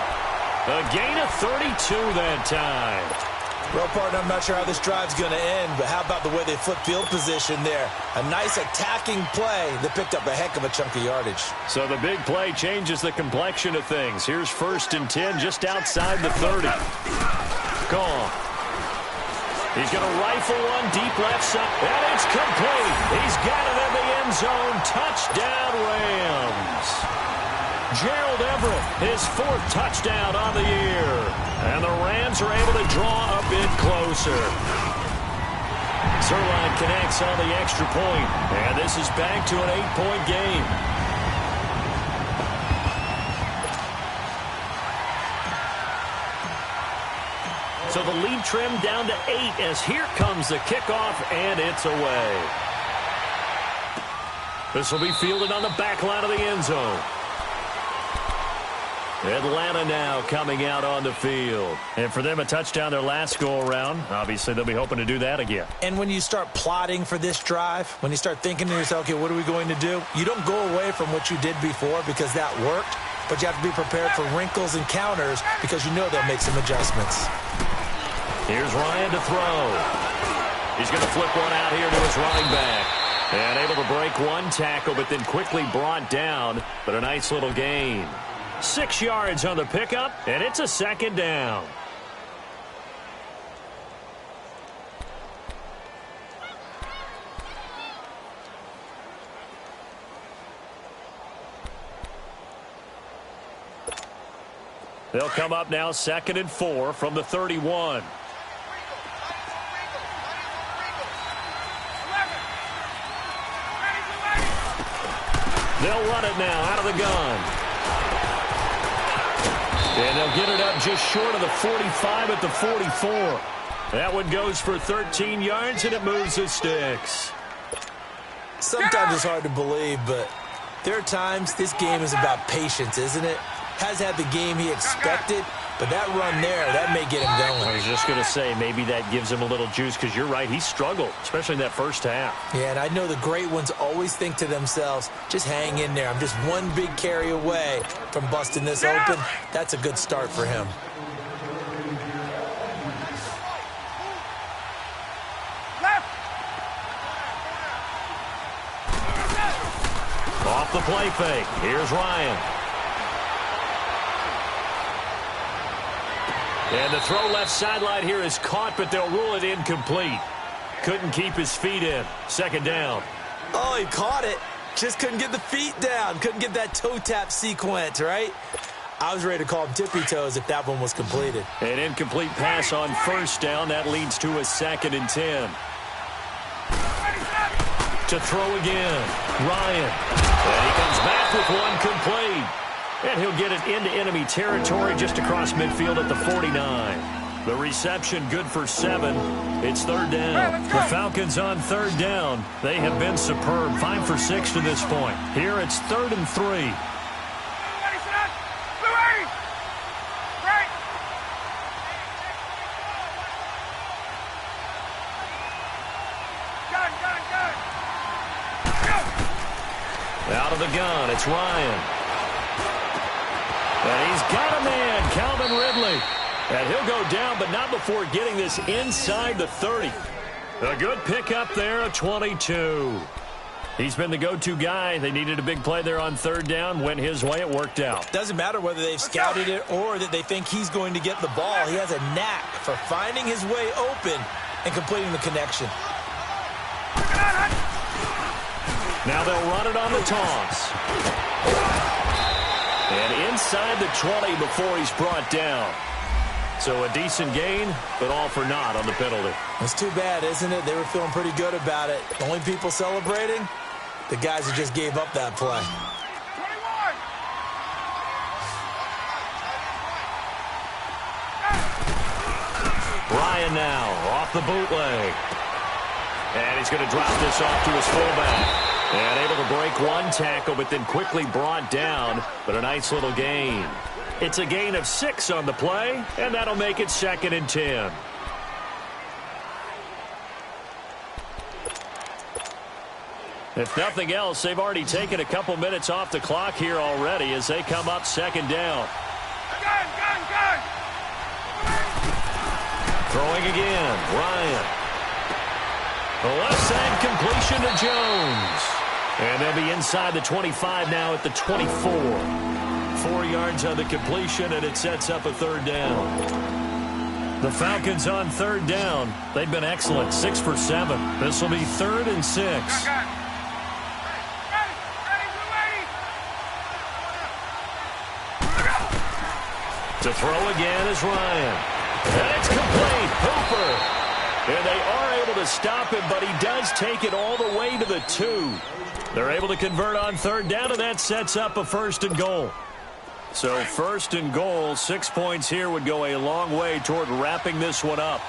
A gain of 32 that time. Well, partner, I'm not sure how this drive's going to end, but how about the way they flip field position there? A nice attacking play that picked up a heck of a chunk of yardage. So the big play changes the complexion of things. Here's 1st and 10 just outside the 30. Gone. He's going to rifle one deep left side, and it's complete. He's got it in the end zone. Touchdown, Rams. Gerald Everett, his 4th touchdown on the year. And the Rams are able to draw a bit closer. Zerline connects on the extra point. And this is back to an 8-point game. So the lead trimmed down to 8 as here comes the kickoff, and it's away. This will be fielded on the back line of the end zone. Atlanta now coming out on the field. And for them, a touchdown their last go-around. Obviously, they'll be hoping to do that again. And when you start plotting for this drive, when you start thinking to yourself, okay, what are we going to do? You don't go away from what you did before because that worked, but you have to be prepared for wrinkles and counters because you know they'll make some adjustments. Here's Ryan to throw. He's going to flip one out here to his running back. And able to break one tackle, but then quickly brought down. But a nice little gain. 6 yards on the pickup, and it's a second down. They'll come up now 2nd and 4 from the 31. They'll run it now out of the gun. And they'll get it up just short of the 45 at the 44. That one goes for 13 yards, and it moves the sticks. Sometimes it's hard to believe, but there are times this game is about patience, isn't it? Has had the game he expected, but that run there, that may get him going. I was just going to say, maybe that gives him a little juice, because you're right, he struggled, especially in that first half. Yeah, and I know the great ones always think to themselves, just hang in there. I'm just one big carry away from busting this open. That's a good start for him. Off the play fake, here's Ryan. And the throw left sideline here is caught, but they'll rule it incomplete. Couldn't keep his feet in. Second down. Oh, he caught it. Just couldn't get the feet down. Couldn't get that toe tap sequence, right? I was ready to call him tippy toes if that one was completed. An incomplete pass on first down. That leads to a 2nd and 10. To throw again. Ryan. And he comes back with one complete. And he'll get it into enemy territory just across midfield at the 49. The reception good for 7. It's 3rd down. The Falcons on 3rd down. They have been superb. 5 for 6 to this point. Here it's 3rd and 3. Out of the gun, it's Ryan. And he's got a man, Calvin Ridley. And he'll go down, but not before getting this inside the 30. A good pickup there, a 22. He's been the go-to guy. They needed a big play there on 3rd down. Went his way, it worked out. Doesn't matter whether they've scouted it or that they think he's going to get the ball. He has a knack for finding his way open and completing the connection. Now they'll run it on the toss. And inside the 20 before he's brought down. So a decent gain, but all for naught on the penalty. It's too bad, isn't it? They were feeling pretty good about it. The only people celebrating, the guys who just gave up that play. 21. Ryan now off the bootleg. And he's going to drop this off to his fullback. And able to break one tackle, but then quickly brought down. But a nice little gain. It's a gain of 6 on the play, and that'll make it 2nd and 10. If nothing else, they've already taken a couple minutes off the clock here already as they come up 2nd down. Gun! Throwing again, Ryan. The left side completion to Jones. And they'll be inside the 25 now at the 24. 4 yards on the completion, and it sets up a 3rd down. The Falcons on 3rd down. They've been excellent, 6 for 7. This will be 3rd and 6. To throw again is Ryan. And it's complete. Hooper. And they are able to stop him, but he does take it all the way to the 2. They're able to convert on 3rd down, and that sets up a 1st and goal. So 1st and goal, 6 points here would go a long way toward wrapping this one up.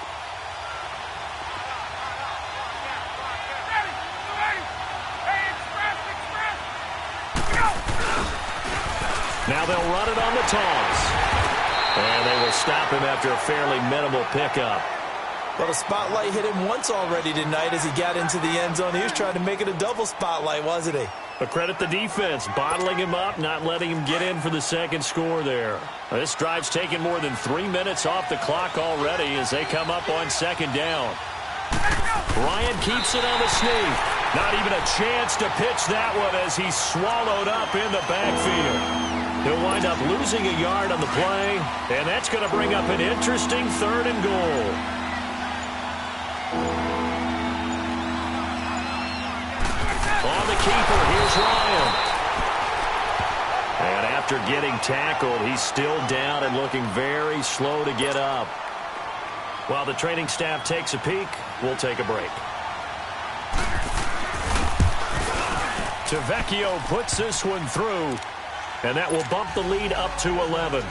Now they'll run it on the toss. And they will stop him after a fairly minimal pickup. Well, the spotlight hit him once already tonight as he got into the end zone. He was trying to make it a double spotlight, wasn't he? But credit the defense, bottling him up, not letting him get in for the 2nd score there. This drive's taken more than 3 minutes off the clock already as they come up on 2nd down. Ryan keeps it on the sneak. Not even a chance to pitch that one as he's swallowed up in the backfield. He'll wind up losing a yard on the play, and that's going to bring up an interesting 3rd and goal. On the keeper, here's Ryan. And after getting tackled, he's still down and looking very slow to get up. While the training staff takes a peek, we'll take a break. Tavecchio puts this one through, and that will bump the lead up to 11.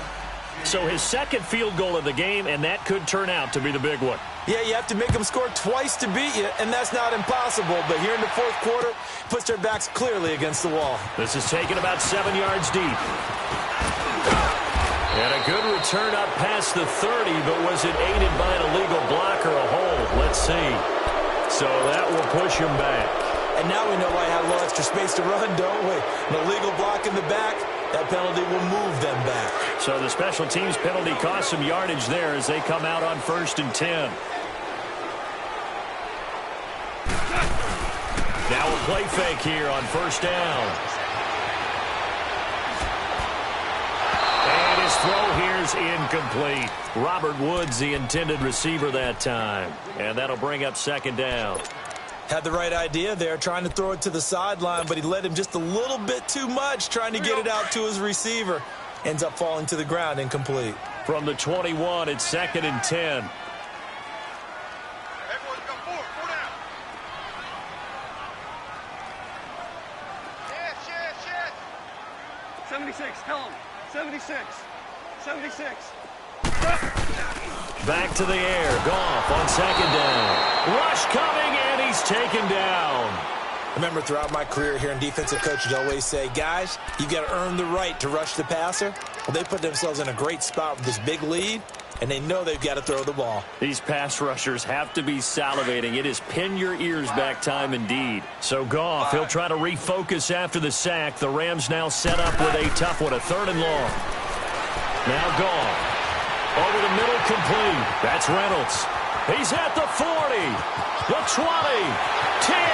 So his 2nd field goal of the game, and that could turn out to be the big one. Yeah, you have to make them score twice to beat you, and that's not impossible. But here in the 4th quarter, puts their backs clearly against the wall. This is taken about 7 yards deep. And a good return up past the 30, but was it aided by an illegal block or a hold? Let's see. So that will push him back. And now we know why I had a little extra space to run, don't we? An illegal block in the back, that penalty will move them back. So the special teams penalty cost some yardage there as they come out on 1st and 10. Now a play fake here on 1st down. And his throw here's incomplete. Robert Woods, the intended receiver that time. And that'll bring up 2nd down. Had the right idea there, trying to throw it to the sideline, but he led him just a little bit too much, trying to get it out to his receiver. Ends up falling to the ground, incomplete. From the 21, it's 2nd and 10. Everyone come forward. 4 down. Yes. 76, tell him. 76. 76. Back to the air. Goff on 2nd down. Rush coming, and he's taken down. I remember throughout my career here in defensive coaches always say, guys, you've got to earn the right to rush the passer. Well, they put themselves in a great spot with this big lead, and they know they've got to throw the ball. These pass rushers have to be salivating. It is pin your ears back time indeed. So Goff, he'll try to refocus after the sack. The Rams now set up with a tough one, a 3rd and long. Now Goff. Over the middle, complete. That's Reynolds. He's at the 40, the 20, 10.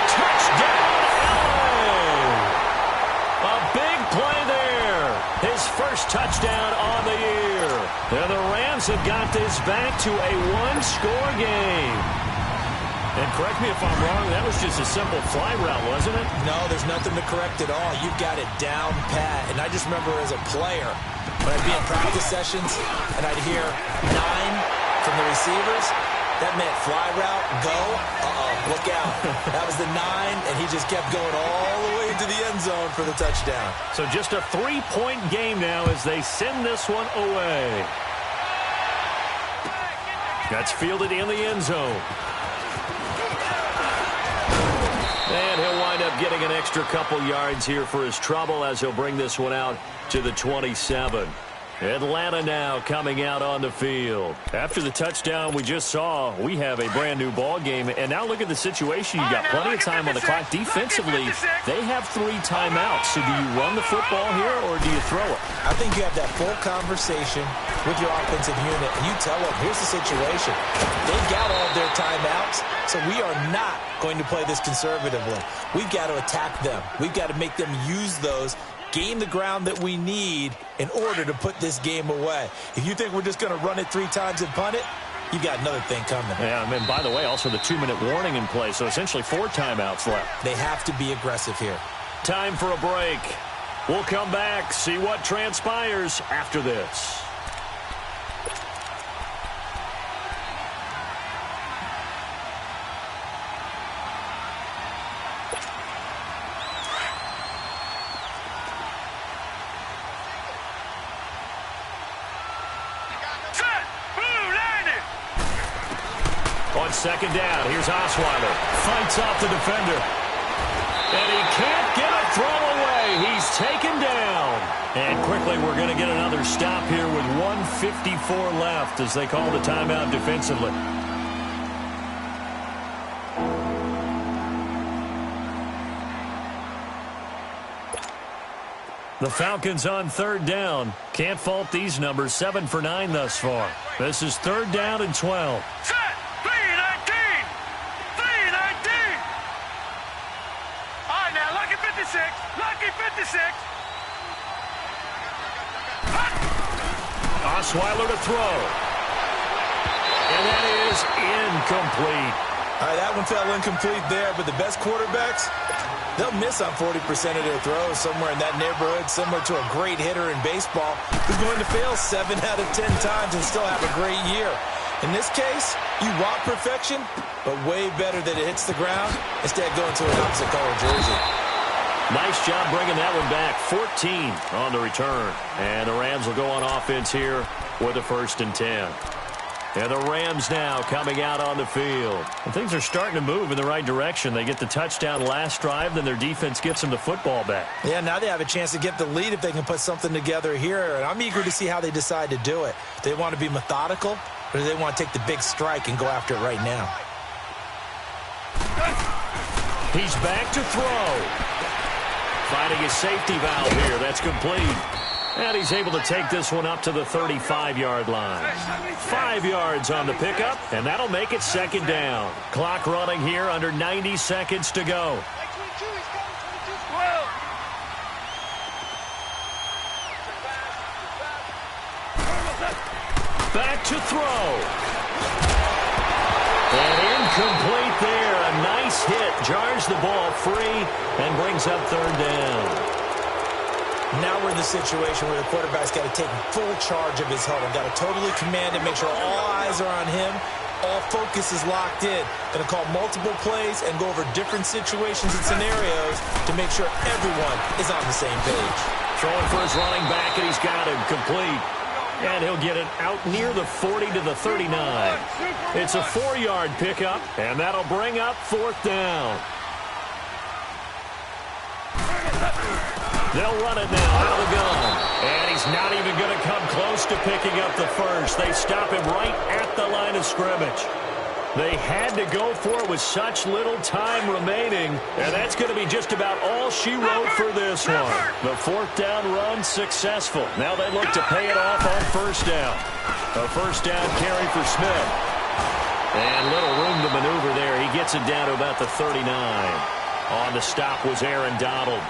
Touchdown, LA! A big play there. His first touchdown on the year. And the Rams have got this back to a 1-score game. And correct me if I'm wrong, that was just a simple fly route, wasn't it? No, there's nothing to correct at all. You've got it down pat. And I just remember as a player, when I'd be in practice sessions and I'd hear 9 from the receivers, that meant fly route, go, look out. That was the 9, and he just kept going all the way to the end zone for the touchdown. So just a 3-point game now as they send this one away. That's fielded in the end zone. And he'll wind up getting an extra couple yards here for his trouble as he'll bring this one out to the 27. Atlanta now coming out on the field. After the touchdown we just saw, we have a brand new ball game. And now look at the situation. You got plenty of time on the clock. Defensively, they have 3 timeouts. So do you run the football here or do you throw it? I think you have that full conversation with your offensive unit, and you tell them, here's the situation. They've got all of their timeouts, so we are not going to play this conservatively. We've got to attack them. We've got to make them use those, gain the ground that we need in order to put this game away. If you think we're just going to run it 3 times and punt it, you got another thing coming. Yeah, and by the way, also the 2-minute warning in play, so essentially 4 timeouts left. They have to be aggressive here. Time for a break. We'll come back, see what transpires after this. On 2nd down, here's Osweiler. Fights off the defender. And he can't get a throw away. He's taken down. And quickly, we're going to get another stop here with 1:54 left as they call the timeout defensively. The Falcons on 3rd down. Can't fault these numbers. 7 for 9 thus far. This is 3rd down and 12. Set. 3-19. Osweiler to throw. And that is incomplete. All right, that one fell incomplete there, but the best quarterbacks, they'll miss on 40% of their throws, somewhere in that neighborhood, similar to a great hitter in baseball who's going to fail 7 out of 10 times and still have a great year. In this case, you want perfection, but way better that it hits the ground instead of going to an opposite color jersey. Nice job bringing that one back. 14 on the return. And the Rams will go on offense here with a 1st and 10. And the Rams now coming out on the field. And things are starting to move in the right direction. They get the touchdown last drive, then their defense gets them the football back. Yeah, now they have a chance to get the lead if they can put something together here. And I'm eager to see how they decide to do it. Do they want to be methodical, or do they want to take the big strike and go after it right now? He's back to throw. Finding his safety valve here. That's complete. And he's able to take this one up to the 35-yard line. 5 yards on the pickup, and that'll make it 2nd down. Clock running here, under 90 seconds to go. Back to throw. And incomplete there. A nice hit. Jars the ball free and brings up 3rd down. Now we're in the situation where the quarterback's got to take full charge of his huddle. Got to totally command it, make sure all eyes are on him. All focus is locked in. Going to call multiple plays and go over different situations and scenarios to make sure everyone is on the same page. Throwing for his running back, and he's got him complete. And he'll get it out near the 40 to the 39. It's a 4-yard pickup, and that'll bring up 4th down. They'll run it now out of the gun. And he's not even going to come close to picking up the first. They stop him right at the line of scrimmage. They had to go for it with such little time remaining. And that's going to be just about all she wrote for this one. The 4th down run successful. Now they look to pay it off on 1st down. A 1st down carry for Smith. And little room to maneuver there. He gets it down to about the 39. On the stop was Aaron Donald.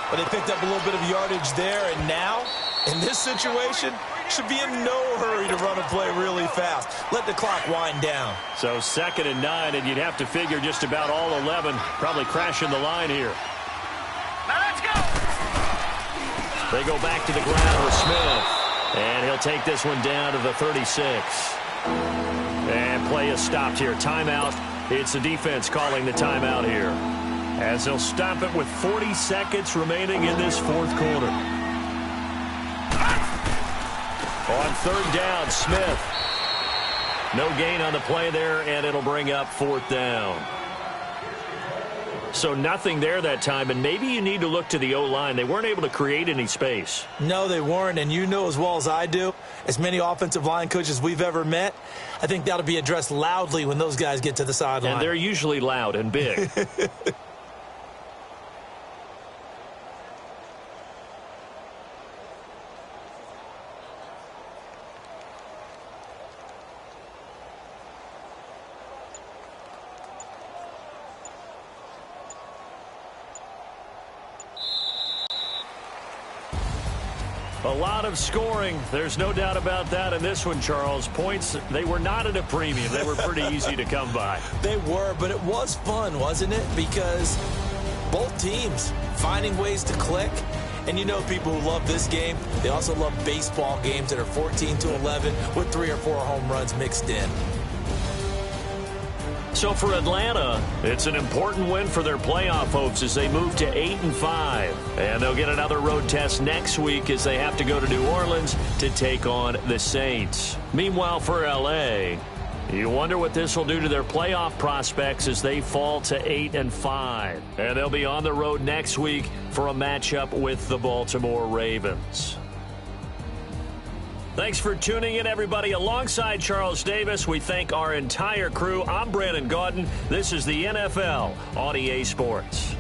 But they picked up a little bit of yardage there, and now, in this situation, should be in no hurry to run a play really fast. Let the clock wind down. So 2nd and 9, and you'd have to figure just about all 11 probably crashing the line here. Now let's go! They go back to the ground with Smith, and he'll take this one down to the 36. And play is stopped here. Timeout. It's the defense calling the timeout here, as they'll stop it with 40 seconds remaining in this 4th quarter. On 3rd down, Smith. No gain on the play there, and it'll bring up 4th down. So nothing there that time, and maybe you need to look to the O-line. They weren't able to create any space. No, they weren't, and you know as well as I do, as many offensive line coaches we've ever met, I think that'll be addressed loudly when those guys get to the sideline. And they're usually loud and big. A lot of scoring. There's no doubt about that in this one, Charles. Points, they were not at a premium. They were pretty easy to come by. They were, but it was fun, wasn't it? Because both teams finding ways to click. And you know people who love this game, they also love baseball games that are 14-11 with 3 or 4 home runs mixed in. So for Atlanta, it's an important win for their playoff hopes as they move to 8-5. And they'll get another road test next week as they have to go to New Orleans to take on the Saints. Meanwhile, for L.A., you wonder what this will do to their playoff prospects as they fall to 8-5. And they'll be on the road next week for a matchup with the Baltimore Ravens. Thanks for tuning in, everybody. Alongside Charles Davis, we thank our entire crew. I'm Brandon Gaudin. This is the NFL on EA Sports.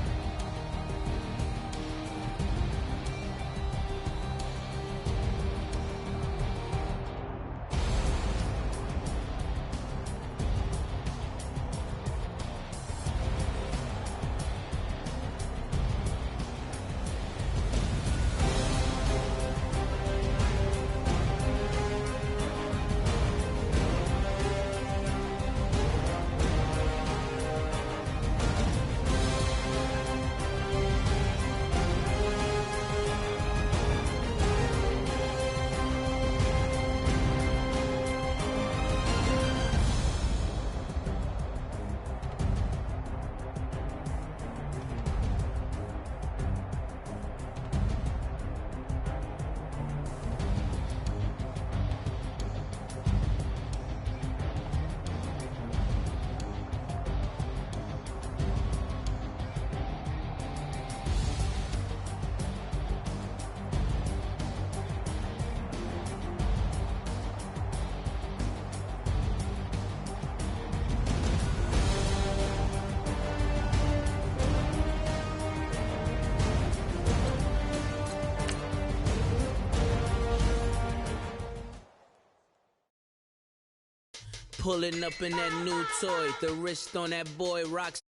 Pulling up in that new toy. The wrist on that boy rocks.